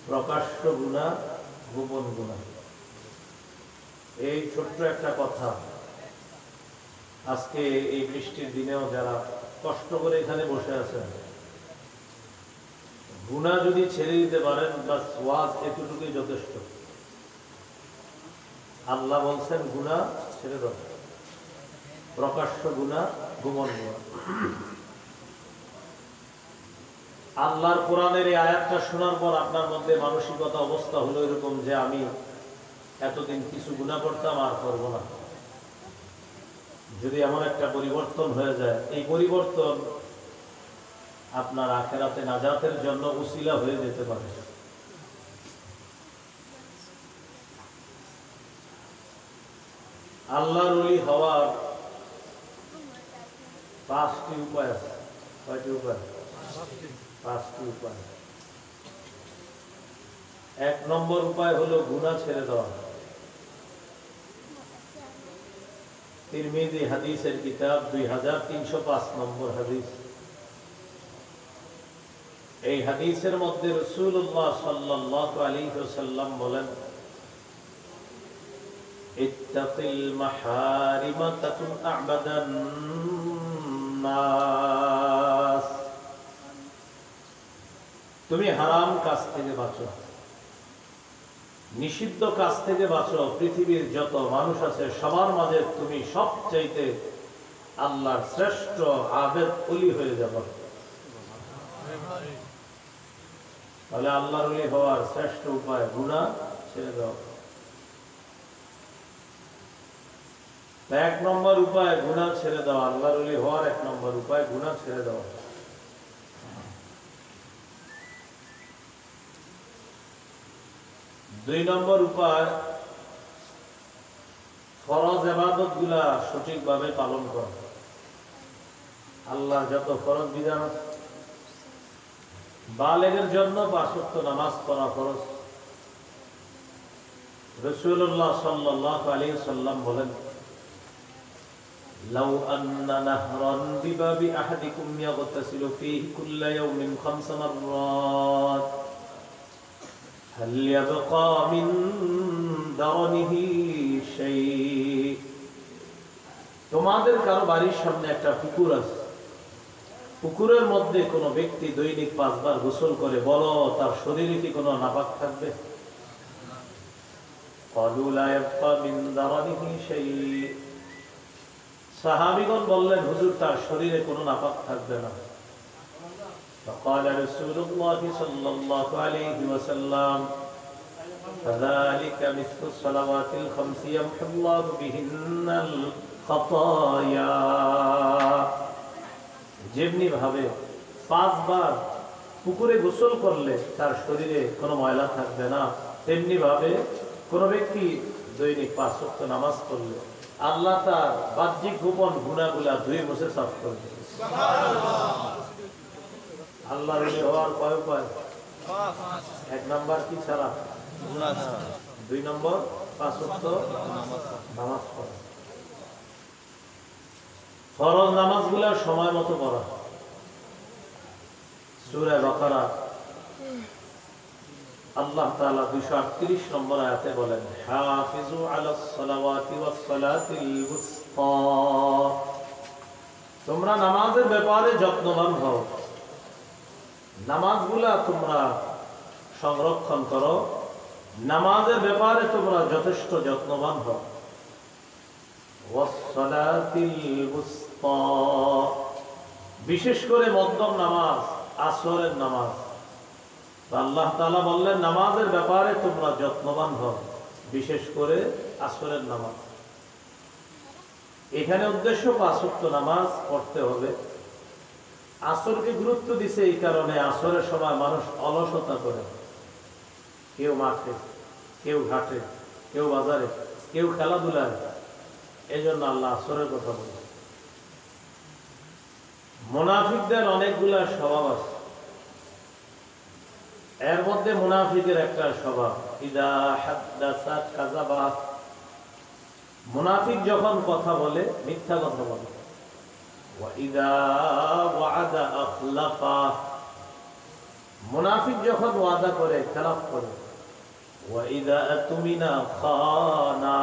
প্রকাশ্য গুনাহ, গোপন গুনাহ। এই ছোট্ট একটা কথা আজকে এই বৃষ্টির দিনেও যারা কষ্ট করে এখানে বসে আছেন, গুনাহ যদি ছেড়ে দিতে পারেন বাস ওয়াজ এতটুকুই যথেষ্ট। আল্লাহ বলছেন গুনাহ ছেড়ে দাও, প্রকাশ্য গুনাহ, গোপন গুনাহ। আল্লাহর কোরআনের এই আয়াতটা শোনার পর আপনার মধ্যে মানসিকতা অবস্থা হলো এরকম যে আমি এতদিন কিছু গুনাহ করতাম আর করব না। যদি এমন একটা পরিবর্তন হয়ে যায়, এই পরিবর্তন আপনার আখিরাতে নাজাতের জন্য উসিলা হয়ে যেতে পারে। আল্লাহর ওলি হওয়ার 5টি উপায় আছে। কয়টি উপায়? 5টি উপায়। 1 নম্বর উপায় হলো গুনাহ ছেড়ে দেওয়া। তিরমিজি হাদিসের কিতাব 2305 নম্বর হাদিস। এই হাদিসের মধ্যে রাসূলুল্লাহ সাল্লাল্লাহু আলাইহি ওয়াসাল্লাম বলেন, ইত্তাকিল মাহারিমা তাকুন আ'বাদান নাস। তুমি হারাম কাজ থেকে বাঁচো, নিষিদ্ধ কাজ থেকে বাঁচো। পৃথিবীর যত মানুষ আছে সবার মাঝে তুমি সবচাইতে আল্লাহর শ্রেষ্ঠ আবেদ ওলি হয়ে যাবে। তাহলে আল্লাহর ওলি হওয়ার শ্রেষ্ঠ উপায় গুনাহ ছেড়ে দাও। 1 নম্বর উপায় গুনাহ ছেড়ে দাও। আল্লাহর ওলি হওয়ার 1 নম্বর উপায় গুনাহ ছেড়ে দাও। 2 নম্বর উপায় ফরজ ইবাদত গুলা সঠিকভাবে পালন করা। আল্লাহর যত ফরজ বিধান আছে, বালেগের জন্য 5 ওয়াক্ত নামাজ পড়া ফরজ। রাসূলুল্লাহ সাল্লাল্লাহু আলাইহি ওয়াসাল্লাম বলেন, লাউ আন্না নাহরান বিবাবি আহাদিকুম ইয়াগতাসিলু ফীহি কুল্লা ইয়াওমিন 5 মাররাত হাল ইয়াবকা মিন দারনিহি শাই। তোমাদের কারো বাড়ির সামনে একটা পুকুর আছে, পুকুরের মধ্যে কোনো ব্যক্তি দৈনিক 5 বার গোসল করে, বলো তার শরীরে কি কোনো নাপাক থাকবে? ক্বালু লা ইয়াবকা মিন দারনিহি শাই। সাহাবীগণ বললেন, হুজুর তার শরীরে কোনো নাপাক থাকবে না। فقال رسول الله صلى الله عليه وسلم فذلك مثل الصلوات الخمس يمحو الله بهن الخطايا। যেমনি ভাবে 5 বার পুকুরে গোসল করলে তার শরীরে কোনো ময়লা থাকবে না, তেমনি ভাবে কোন ব্যক্তি দৈনিক 5 ওয়াক্ত নামাজ পড়লে আল্লাহ তার বাহ্যিক গোপন গুনাহগুলা ধুয়ে মুছে সাফ করবে। আল্লাহর ওলি হওয়ার কয় উপায়? 1 নম্বর কি ছাড়া? গুনাহ ছাড়া। 2 নম্বর 5 ওয়াক্ত নামাজ পড়া। ফরজ নামাজগুলা সময় মতো পড়া। সূরা বাকারা আল্লাহ তাআলা 238 নম্বর আয়াতে বলেন, হাফিজু আলাস সালাওয়াতি ওয়াস সালাতিল উসতা। তোমরা নামাজের ব্যাপারে যত্নবান হও, নামাজগুলা তোমরা সংরক্ষণ করো, নামাজের ব্যাপারে তোমরা যথেষ্ট যত্নবান হও। ওয়াস সালাতিল উসতা, বিশেষ করে মধ্যম নামাজ, আসরের নামাজ। আল্লাহ তাআলা বললেন নামাজের ব্যাপারে তোমরা যত্নবান হও, বিশেষ করে আসরের নামাজ। এখানে উদ্দেশ্য 5 ওয়াক্ত নামাজ পড়তে হবে। আসরকে গুরুত্ব দিছে এই কারণে, আসরের সময় মানুষ অলসতা করে, কেউ মাঠে, কেউ ঘাটে, কেউ বাজারে, কেউ খেলাধুলায়। এই জন্য আল্লাহ আসরের কথা বলে। মুনাফিকদের অনেকগুলা স্বভাব আছে, এর মধ্যে মুনাফিকের একটা স্বভাব ইদা হাদাসা কাযাবা। মুনাফিক যখন কথা বলে মিথ্যা কথা বলে। ওয়া ইদা ওয়া'আদা আখলাফা, মুনাফিক যখন ওয়াদা করে খেলাফ করে, ওয়াইদা আতুমিনা খানা,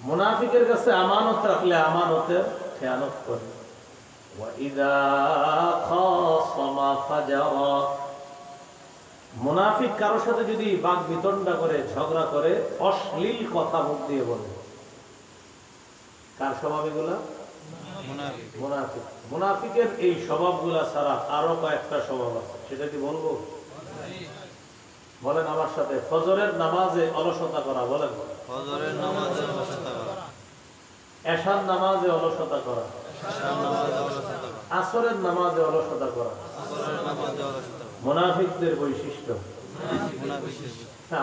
মুনাফিকের কাছে আমানত রাখলে আমানতের খেয়ানত করে, ওয়াইদা খাসামা ফাজারা, মুনাফিক কারোর সাথে যদি বাক বিতণ্ডা করে, ঝগড়া করে, অশ্লীল কথা মুখ দিয়ে বলে। কার স্বভাব এগুলা? মুনাফিক। মুনাফিকের এই স্বভাবগুলা ছাড়া আরো কয়েকটা স্বভাব আছে, সেটা কি বলবো? বলেন আমার সাথে। ফজরের নামাজে অলসতা করা, বলেন। ফজরের নামাজে অলসতা করা, এশার নামাজে অলসতা করা, আসরের নামাজে অলসতা করা, মুনাফিকদের বৈশিষ্ট্য।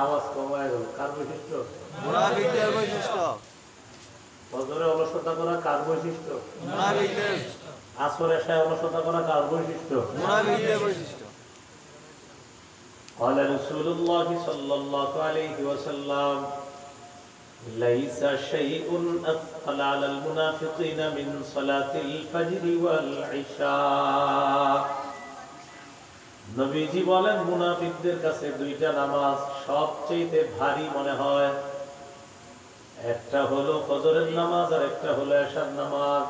আওয়াজ কমায় গেল। কার বৈশিষ্ট্য? মুনাফিকদের বৈশিষ্ট্য। ফজরে অলসতা করা কার বৈশিষ্ট্য? মুনাফিকদের। আসর এশায় অলসতা করা কার বৈশিষ্ট্য? মুনাফিকদের বৈশিষ্ট্য। قال رسول الله صلى الله عليه وسلم ليس شيء أثقل على المنافقين من صلاة الفجر والعشاء। নবীজি বলেন মুনাফিকদের কাছে দুইটা নামাজ সবচেয়ে ভারী মনে হয়, একটা হলো ফজরের নামাজ আর একটা হলো এশার নামাজ।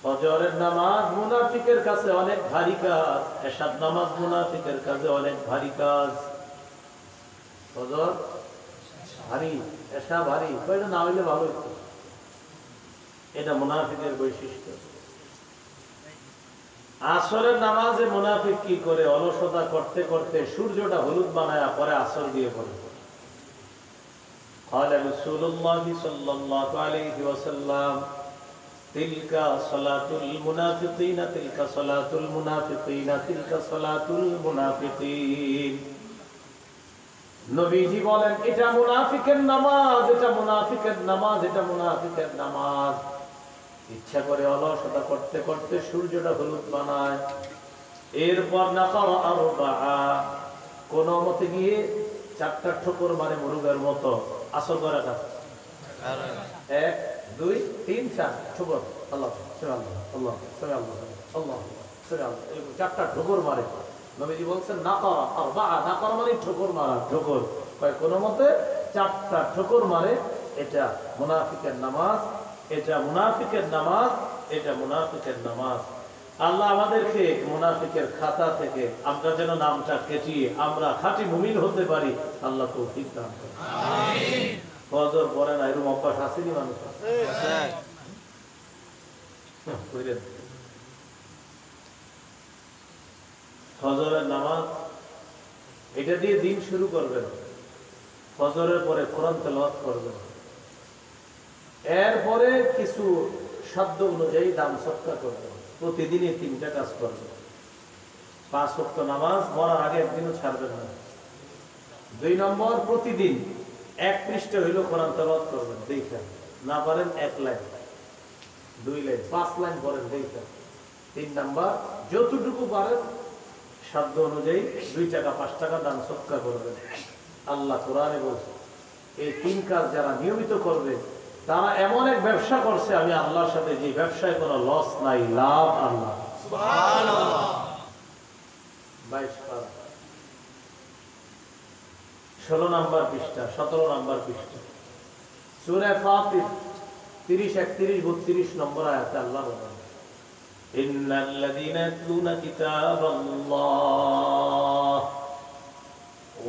ফজরের নামাজ মুনাফিকের কাছে অনেক ভারী কাজ, এশার নামাজ মুনাফিকের কাছে অনেক ভারী কাজ। ফজর ভারী, এশা ভারী, কয়টা না হইলে ভালো হতো। এটা মুনাফিকের বৈশিষ্ট্য। আসরের নামাজে মুনাফিক কি করে? অলসতা করতে করতে সূর্যটা হলুদ বানায়া পরে আসর দিয়ে পড়ে। قال رسول الله صلى الله عليه وسلم تلك صلاة المنافقين تلك صلاة المنافقين تلك صلاة المنافقين। নবীজি বলেন এটা মুনাফিকের নামাজ, এটা মুনাফিকের নামাজ, এটা মুনাফিকের নামাজ। ইচ্ছা করে অলসতা করতে করতে সূর্যটা হলুদ বানায়, এরপর নাকার আরো বাহা, কোন মতে গিয়ে চারটা ঠোকর মারে মুরুগের মতো আসর করা কাজ। 1 2 3 4 ঠোকর, আল্লাহ আল্লাহ আল্লাহ চারটা ঠোকর মারে। নবীজি বলছেন নাকার আর বাহা, নাকার মানে ঠোকর মারা, ঠোকর কোন মতে চারটা ঠোকর মারে। এটা মুনাফিকের নামাজ, এটা মুনাফিকের নামাজ, এটা মুনাফিকের নামাজ। আল্লাহ আমাদেরকে মুনাফিকের খাতা থেকে আমরা যেন নামটা কেটিয়ে আমরা খাঁটি মুমিন হতে পারি, আল্লাহ তৌফিক দান করেন। আমিন। ফজর পড়ে না এরকম অভ্যাস আসেনি মানুষ? ফজরের নামাজ এটা দিয়ে দিন শুরু করবেন। ফজরের পরে কোরআন তেলাওয়াত করবেন, এরপরে কিছু শব্দ অনুযায়ী দান সৎকার করবেন। প্রতিদিনই 3টা কাজ করবেন। 5 ওয়াক্ত নামাজ মরার আগে একদিনও ছাড়বেন না। 2 নম্বর, প্রতিদিন 1 পৃষ্ঠা হইল কোরআন তেলাওয়াত করবেন, দেখেন না পারেন 1 লাইন, 2 লাইন, 5 লাইন পড়েন, দেখেন। 3 নম্বর, যতটুকু পারেন শব্দ অনুযায়ী 2 টাকা 5 টাকা দান সৎকার করবেন। আল্লাহ কোরআনে বলছে এই 3 কাজ যারা নিয়মিত করবে তারা এমন এক ব্যবসা করছে আমি আল্লাহর সাথে, যে ব্যবসায় কোনো লস নাই, লাভ আল্লাহ। সুবহানাল্লাহ। 22 পারা 16 নম্বর পৃষ্ঠা, 17 নম্বর পৃষ্ঠা, সূরা ফাতির 30 31 32 নম্বর আয়াতে আল্লাহ বলেন ইন্নাল্লাযীনা ইয়াতলুনা কিতাবাল্লাহ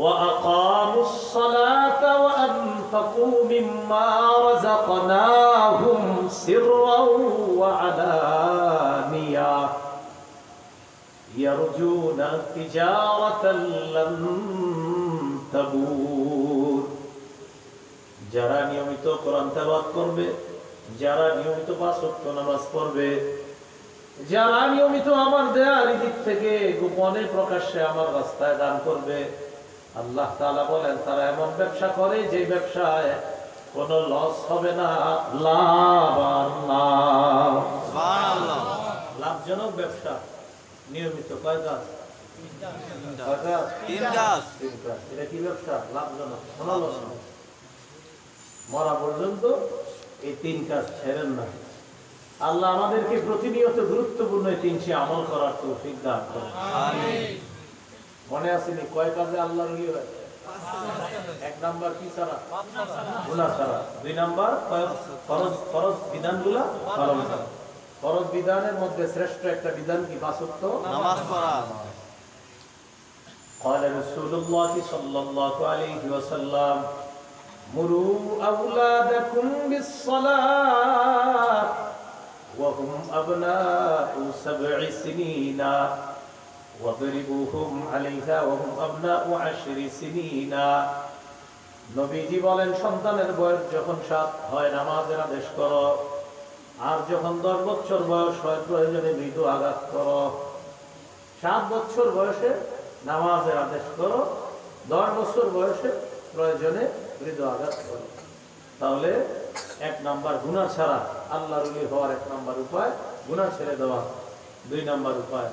وأقاموا الصلاة وأنفقوا مما رزقناهم سرا وعلانية يرجون تجارة لن تبور। যারা নিয়মিত কোরআন তেলাওয়াত করবে, যারা নিয়মিত 5 ওয়াক্ত নামাজ পড়বে, যারা নিয়মিত আমার দেয়া রিজিক থেকে গোপনে প্রকাশ্যে আমার রাস্তায় দান করবে, আল্লাহ তাআলা বলেন তারা এমন ব্যবসা করে যে ব্যবসায় কোনো লস হবে না, লাভ আর লাভ। সুবহানাল্লাহ। লাভজনক ব্যবসা নিয়মিত কয় কাজ? 3 কাজ। এটা কি ব্যবসা? লাভজনক, কোনো লস নেই। মরা পর্যন্ত এই 3 কাজ ছেড়েন না। আল্লাহ আমাদেরকে প্রতিনিয়ত গুরুত্বপূর্ণ এই 3টি আমল করার তৌফিক দান করুন। আমিন। মনে আসেনি কয় কাজে আল্লাহর ওলি হয়? 1 নাম্বার কি ছাড়া? গুনাহ ছাড়া। 2 নাম্বার ফরজ বিধানগুলো পালন করা। ফরজ বিধানের মধ্যে শ্রেষ্ঠ একটা বিধান কি? 5 ওয়াক্ত নামাজ পড়া। قال رسول الله صلى الله عليه وسلم مروا أولادكم بالصلاة وهم أبناء 7 سنين واضربوهم عليها وهم أبناء 10 سنين। নবীজি বলেন সন্তানের বয়স যখন 7 হয় নামাজের আদেশ করো, আর যখন 10 বছর বয়স হয় প্রয়োজনে মৃদু আঘাত করো। 7 বছর বয়সে নামাজের আদেশ করো, 10 বছর বয়সে প্রয়োজনে মৃদু আঘাত করো। তাহলে 1 নাম্বার গুনাহ ছাড়া আল্লাহর ওলি হওয়ার 1 নাম্বার উপায় গুনাহ ছেড়ে দেওয়া। 2 নাম্বার উপায়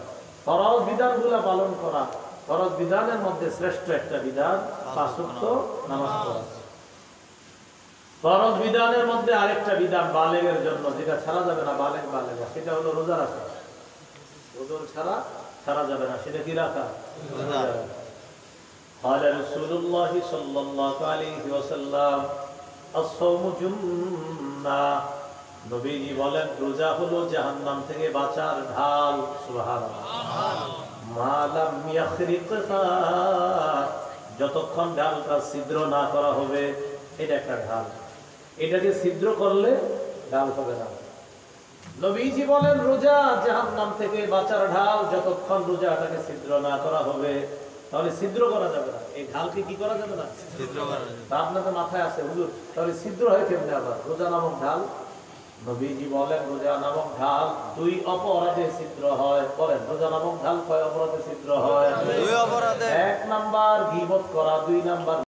ফরজ বিধানগুলো পালন করা। ফরজ বিধানের মধ্যে শ্রেষ্ঠ একটা বিধান 5 ওয়াক্ত নামাজ পড়া। ফরজ বিধানের মধ্যে আরেকটা বিধান বালেগের জন্য, যেটা ছাড়া যাবে না, বালেগা, সেটা হলো রোজা রাখা। ওযর ছাড়া যাবে না, সেটা কি রাখা? রোজা। قال رسول الله صلى الله عليه وسلم الصوم جنة। নবীজি বলেন রোজা হলো জাহান্নাম থেকে বাঁচার ঢাল। সুবহানাল্লাহ। মা লাম ইয়াখরিকহা, যতক্ষণ ঢালটা ছিদ্র না করা হবে, এটা একটা ঢাল, এটাকে ছিদ্র করলে ঢাল হবে না। নবীজি বলেন রোজা জাহান্নাম থেকে বাঁচার ঢাল, যতক্ষণ রোজাটাকে ছিদ্র না করা হবে, তাহলে ছিদ্র করা যাবে না। এই ঢালকে কি করা যাবে না? ছিদ্র করা যাবে না। আপনাদের মাথায় আছে হুজুর, তাহলে ছিদ্র হয় কেমনে আবার? রোজা নামক ঢাল, নবীজি বলেন রোজা নামক ঢাল 2 অপরাধে ছিদ্র হয়। বলেন রোজা নামক ঢাল কয় অপরাধে ছিদ্র হয়? 2 অপরাধে। 1 নাম্বার গীবত করা, 2 নাম্বার